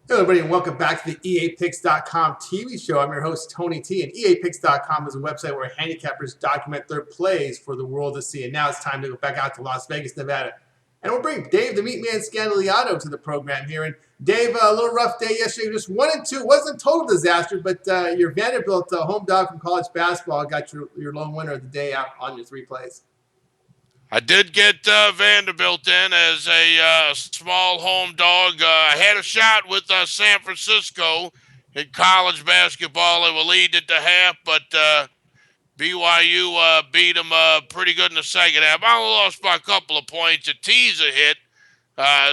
Hello, everybody, and welcome back to the EAPicks.com TV show. I'm your host, Tony T, and EAPicks.com is a website where handicappers document their plays for the world to see. And now it's time to go back out to Las Vegas, Nevada. And we'll bring Dave, the Meatman Scandaliato, to the program here. And Dave, a little rough day yesterday, just 1-2. Wasn't a total disaster, but your Vanderbilt home dog from college basketball got your lone winner of the day out on your three plays. I did get Vanderbilt in as a small home dog. I had a shot with San Francisco in college basketball. They were leading at the half, but BYU beat them pretty good in the second half. I only lost by a couple of points. A teaser hit,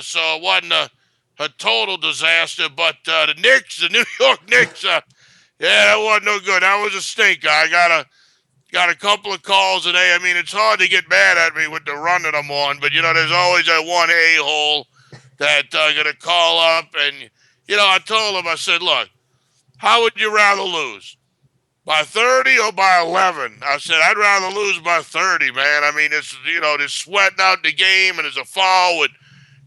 so it wasn't a total disaster. But the Knicks, the New York Knicks, yeah, that wasn't no good. That was a stinker. I got a couple of calls today. I mean, it's hard to get mad at me with the run that I'm on, but, there's always that one a-hole that going to call up. And, I told him, I said, look, how would you rather lose? By 30 or by 11? I said, I'd rather lose by 30, man. I mean, it's, they're sweating out the game, and there's a foul with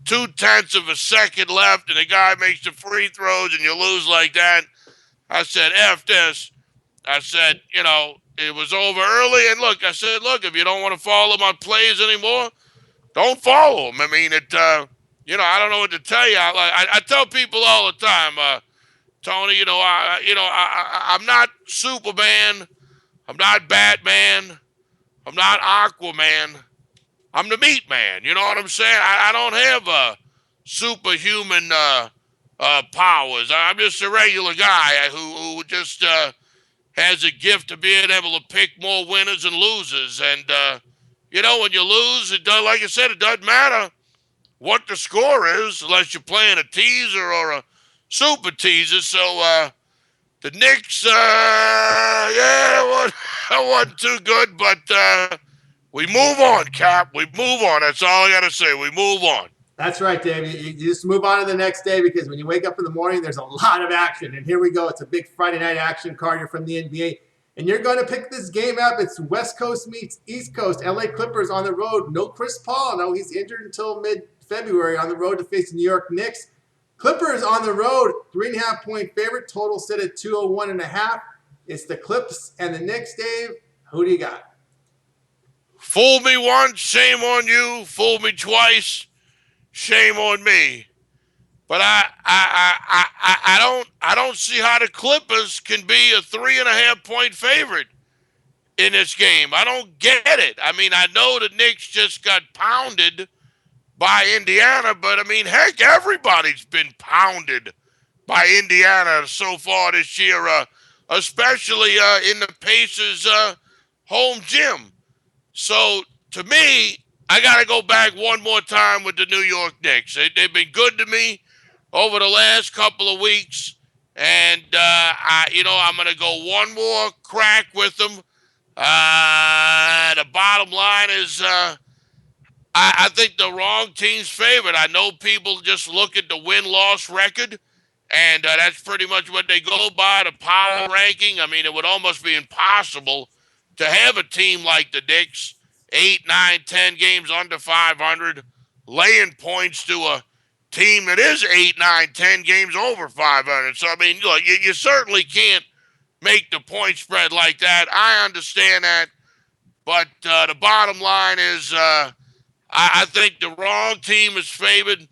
0.2 of a second left, and the guy makes the free throws, and you lose like that. I said, F this. I said, it was over early, and look, I said, look, if you don't want to follow my plays anymore, don't follow them. I mean, I don't know what to tell you. I tell people all the time, Tony, I'm not Superman, I'm not Batman, I'm not Aquaman, I'm the Meatman. You know what I'm saying? I don't have superhuman powers. I'm just a regular guy who just has a gift of being able to pick more winners and losers. And, when you lose, like I said, it doesn't matter what the score is unless you're playing a teaser or a super teaser. So the Knicks, it wasn't too good, but we move on, Cap. We move on. That's all I got to say. We move on. That's right, Dave. You just move on to the next day because when you wake up in the morning, there's a lot of action. And here we go. It's a big Friday night action card. You're from the NBA. And you're going to pick this game up. It's West Coast meets East Coast. LA Clippers on the road. No Chris Paul. No, he's injured until mid-February on the road to face the New York Knicks. Clippers on the road. 3.5-point favorite. Total set at 201.5. It's the Clips and the Knicks, Dave. Who do you got? Fool me once, shame on you. Fool me twice, shame on me. But I don't see how the Clippers can be a 3.5-point favorite in this game. I don't get it. I mean, I know the Knicks just got pounded by Indiana, but I mean, heck, everybody's been pounded by Indiana so far this year, especially in the Pacers' home gym. So to me, I got to go back one more time with the New York Knicks. They've been good to me over the last couple of weeks, and I'm going to go one more crack with them. The bottom line is I think the wrong team's favorite. I know people just look at the win-loss record, and that's pretty much what they go by, the power ranking. I mean, it would almost be impossible to have a team like the Knicks, 8, 9, 10 games under 500, laying points to a team that is 8, 9, 10 games over 500. So, I mean, look, you certainly can't make the point spread like that. I understand that. But the bottom line is I think the wrong team is favored.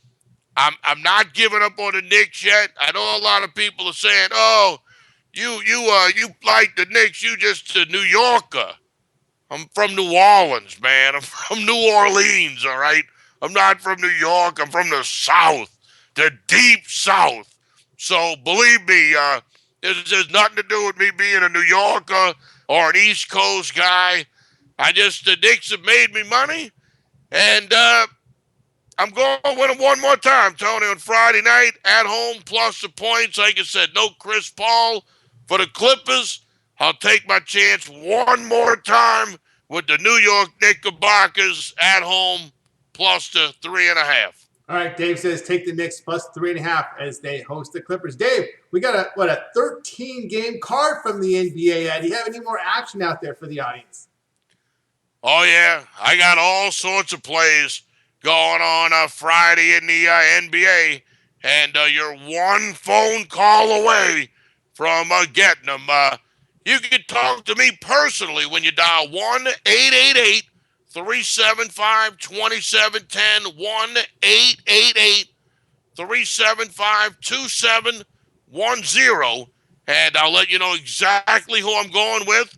I'm not giving up on the Knicks yet. I know a lot of people are saying, oh, you like the Knicks, you just a New Yorker. I'm from New Orleans, man. I'm from New Orleans, all right? I'm not from New York. I'm from the South, the deep South. So believe me, there's nothing to do with me being a New Yorker or an East Coast guy. The Knicks have made me money, and I'm going to win them one more time, Tony, on Friday night at home, plus the points. Like I said, no Chris Paul for the Clippers. I'll take my chance one more time with the New York Knickerbockers at home, plus the 3.5. All right, Dave says take the Knicks plus 3.5 as they host the Clippers. Dave, we got a 13-game card from the NBA. Do you have any more action out there for the audience? Oh, yeah. I got all sorts of plays going on Friday in the NBA. and you're one phone call away from getting them. You can talk to me personally when you dial 1-888-375-2710, 1-888-375-2710, and I'll let you know exactly who I'm going with.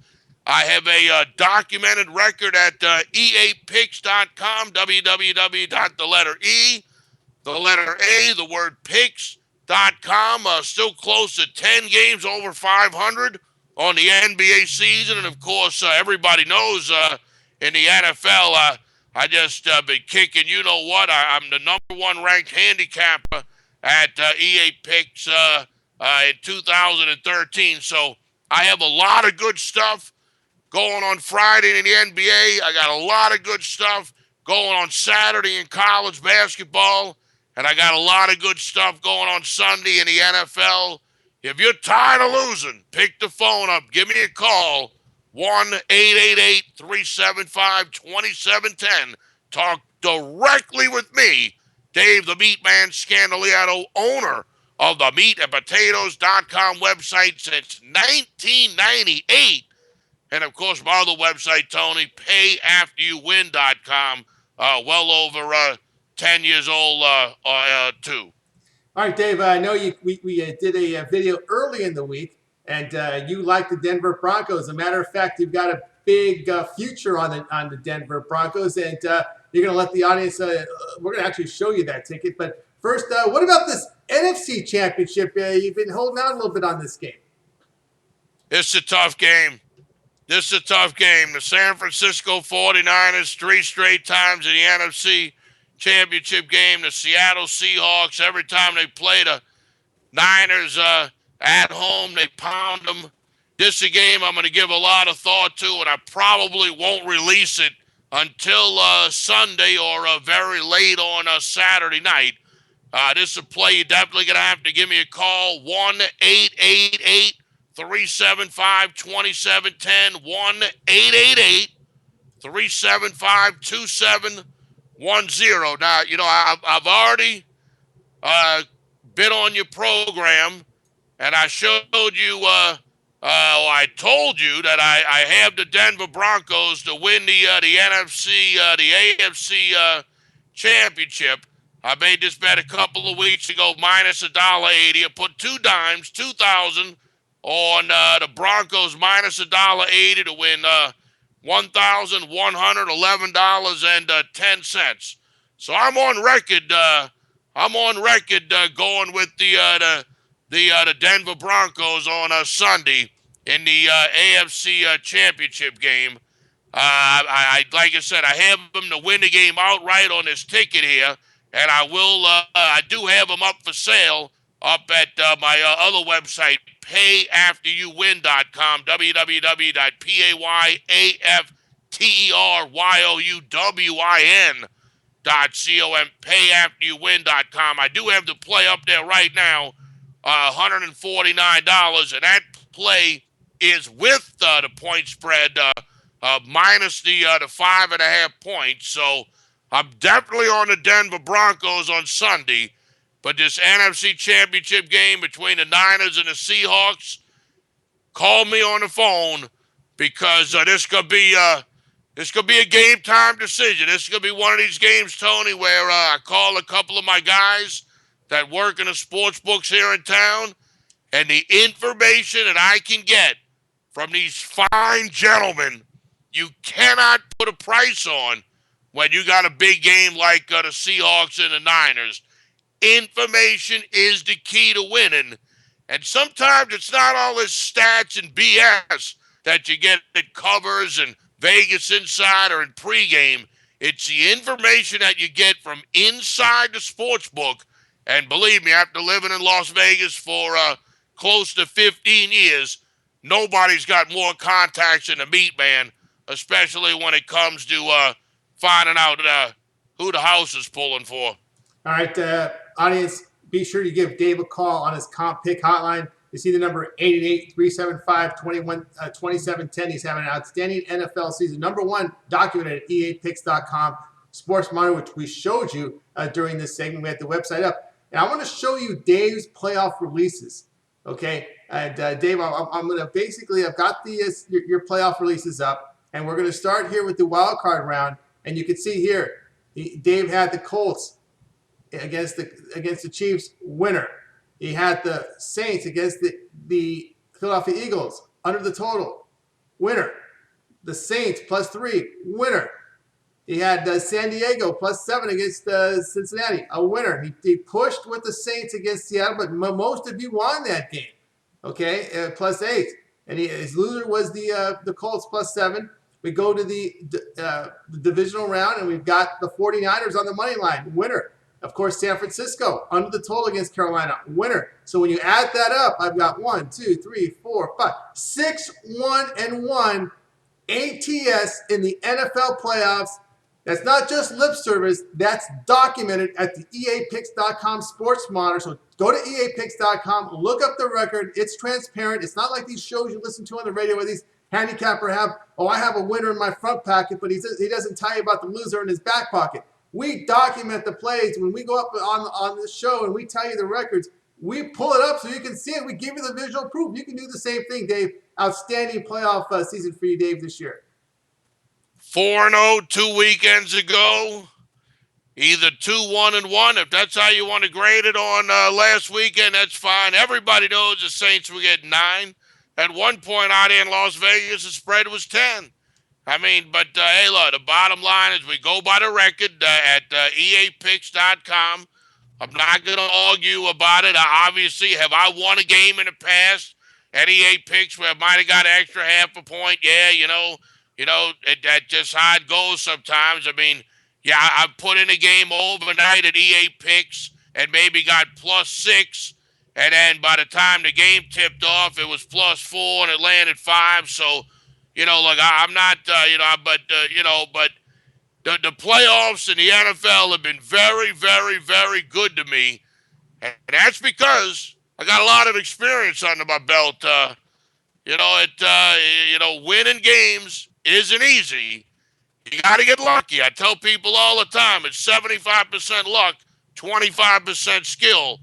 I have a documented record at eapicks.com, www. The letter E, the letter A, the word picks.com. Still close to 10 games over 500 on the NBA season. And of course, everybody knows in the NFL, I just been kicking, you know what? I'm the number one ranked handicapper at EA Picks in 2013. So I have a lot of good stuff going on Friday in the NBA. I got a lot of good stuff going on Saturday in college basketball. And I got a lot of good stuff going on Sunday in the NFL. If you're tired of losing, pick the phone up. Give me a call. 1-888-375-2710. Talk directly with me, Dave the Meatman Scandaliato, owner of the meatandpotatoes.com website since 1998. And, of course, my other website, Tony, payafteryouwin.com, well over 10 years old, too. All right, Dave, I know we did a video early in the week, and you like the Denver Broncos. As a matter of fact, you've got a big future on the Denver Broncos, and you're going to let the audience, we're going to actually show you that ticket. But first, what about this NFC Championship? You've been holding out a little bit on this game. It's a tough game. This is a tough game. The San Francisco 49ers, 3 straight times in the NFC Championship game. The Seattle Seahawks, every time they play the Niners at home, they pound them. This is a game I'm going to give a lot of thought to, and I probably won't release it until Sunday or very late on Saturday night. This is a play you're definitely going to have to give me a call. 1-888-375-2710, 1-888-375-2710. Now, you know, I've already been on your program, and I showed you, I told you that I have the Denver Broncos to win the NFC, the AFC championship. I made this bet a couple of weeks ago, minus $1.80. I put 2 dimes, 2,000 on the Broncos minus $1.80 to win $1,111.10. So I'm on record. Going with the Denver Broncos on Sunday in the AFC championship game. I like I said, I have them to win the game outright on this ticket here, and I will. I do have them up for sale up at my other website, payafteryouwin.com, www.payafteryouwin.com, payafteryouwin.com. I do have the play up there right now, $149, and that play is with the point spread minus the 5.5 points. So I'm definitely on the Denver Broncos on Sunday. But this NFC Championship game between the Niners and the Seahawks, call me on the phone because this could be a game time decision. This is gonna be one of these games, Tony, where I call a couple of my guys that work in the sports books here in town, and the information that I can get from these fine gentlemen, you cannot put a price on when you got a big game like the Seahawks and the Niners. Information is the key to winning. And sometimes it's not all this stats and BS that you get at covers and Vegas Insider and pregame. It's the information that you get from inside the sports book. And believe me, after living in Las Vegas for close to 15 years, nobody's got more contacts than the Meatman, especially when it comes to finding out who the house is pulling for. All right, audience, be sure to give Dave a call on his comp pick hotline. You see the number 888-375-2710. He's having an outstanding NFL season. Number one, documented at eapicks.com. Sports Monitor, which we showed you during this segment. We had the website up. And I want to show you Dave's playoff releases. Okay, and Dave, I'm going to basically, I've got your playoff releases up, and we're going to start here with the wild card round. And you can see here, Dave had the Colts against the Chiefs, winner. He had the Saints against the Philadelphia Eagles under the total, winner. The Saints +3, winner. He had San Diego +7 against Cincinnati, a winner. He pushed with the Saints against Seattle, but most of you won that game. Okay, +8. And his loser was the Colts +7. We go to the divisional round, and we've got the 49ers on the money line, winner. Of course, San Francisco under the total against Carolina, winner. So when you add that up, I've got 1, 2, 3, 4, 5, 6, 1-1 ATS in the NFL playoffs. That's not just lip service. That's documented at the EAPicks.com sports monitor. So go to EAPicks.com, look up the record. It's transparent. It's not like these shows you listen to on the radio where these handicapper have, I have a winner in my front pocket, but he doesn't tell you about the loser in his back pocket. We document the plays. When we go up on the show and we tell you the records, we pull it up so you can see it. We give you the visual proof. You can do the same thing, Dave. Outstanding playoff season for you, Dave, this year. 4-0 2 weekends ago. Either 2-1-1. If that's how you want to grade it on last weekend, that's fine. Everybody knows the Saints were getting 9. At one point out here in Las Vegas, the spread was 10. I mean, but hey, look, the bottom line is we go by the record at EAPicks.com. I'm not going to argue about it. Obviously, have I won a game in the past at EA Picks where I might have got an extra half a point? Yeah, that's just how it goes sometimes. I mean, yeah, I put in a game overnight at EA Picks and maybe got +6. And then by the time the game tipped off, it was +4 and it landed 5. So, look, I'm not, but the playoffs in the NFL have been very, very, very good to me. And that's because I got a lot of experience under my belt. Winning games isn't easy. You got to get lucky. I tell people all the time, it's 75% luck, 25% skill.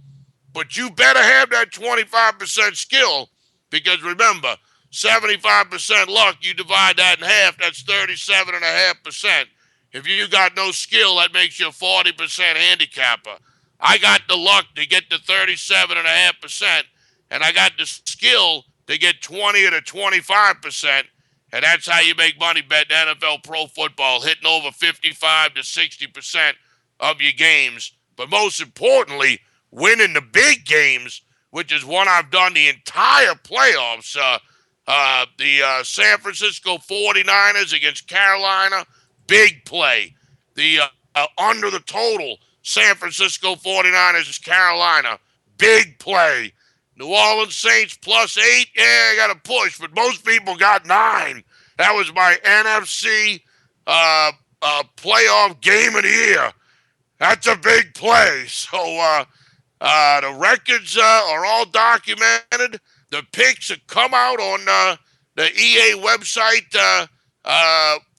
But you better have that 25% skill because remember, 75% luck, you divide that in half, that's 37.5%. If you got no skill, that makes you a 40% handicapper. I got the luck to get to 37.5%, and I got the skill to get 20 to 25%, and that's how you make money betting NFL pro football, hitting over 55 to 60% of your games. But most importantly, winning the big games, which is what I've done the entire playoffs. The San Francisco 49ers against Carolina, big play. The under the total, San Francisco 49ers, Carolina, big play. New Orleans Saints +8, yeah, I got to push, but most people got 9. That was my NFC playoff game of the year. That's a big play. So the records are all documented. The picks have come out on the EA website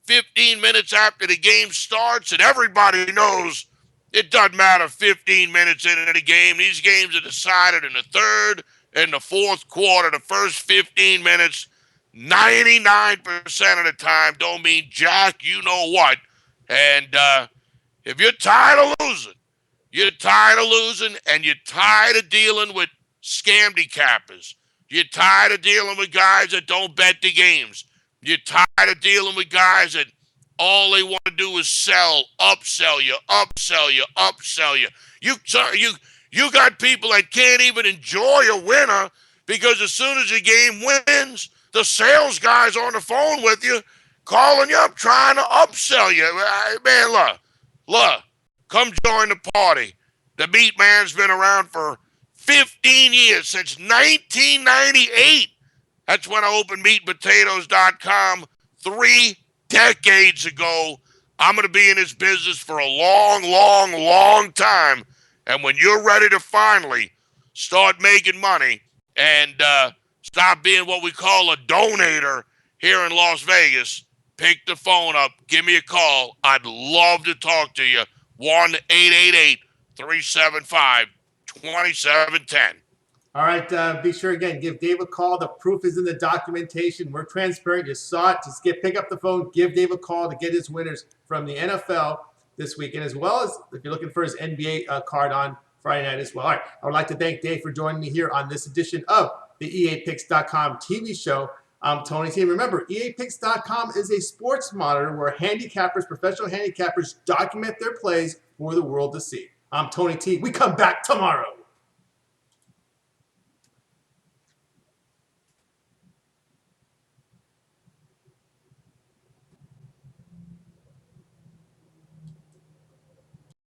15 minutes after the game starts, and everybody knows it doesn't matter 15 minutes into the game. These games are decided in the third and the fourth quarter. The first 15 minutes, 99% of the time don't mean jack, you know what. And if you're tired of losing, and you're tired of dealing with scamdy-cappers. You're tired of dealing with guys that don't bet the games. You're tired of dealing with guys that all they want to do is upsell you. You got people that can't even enjoy a winner because as soon as the game wins, the sales guy's on the phone with you, calling you up, trying to upsell you. Man, look, come join the party. The Meatman's been around for 15 years, since 1998. That's when I opened meatpotatoes.com 3 decades ago. I'm going to be in this business for a long, long, long time. And when you're ready to finally start making money and stop being what we call a donator here in Las Vegas, pick the phone up, give me a call. I'd love to talk to you. 1-888-375 27-10. All right, be sure again, give Dave a call. The proof is in the documentation. We're transparent. You saw it. Just pick up the phone, give Dave a call to get his winners from the NFL this weekend, as well as if you're looking for his NBA card on Friday night as well. All right, I would like to thank Dave for joining me here on this edition of the EAPicks.com TV show. I'm Tony T. Remember, EAPicks.com is a sports monitor where professional handicappers document their plays for the world to see. I'm Tony T. We come back tomorrow.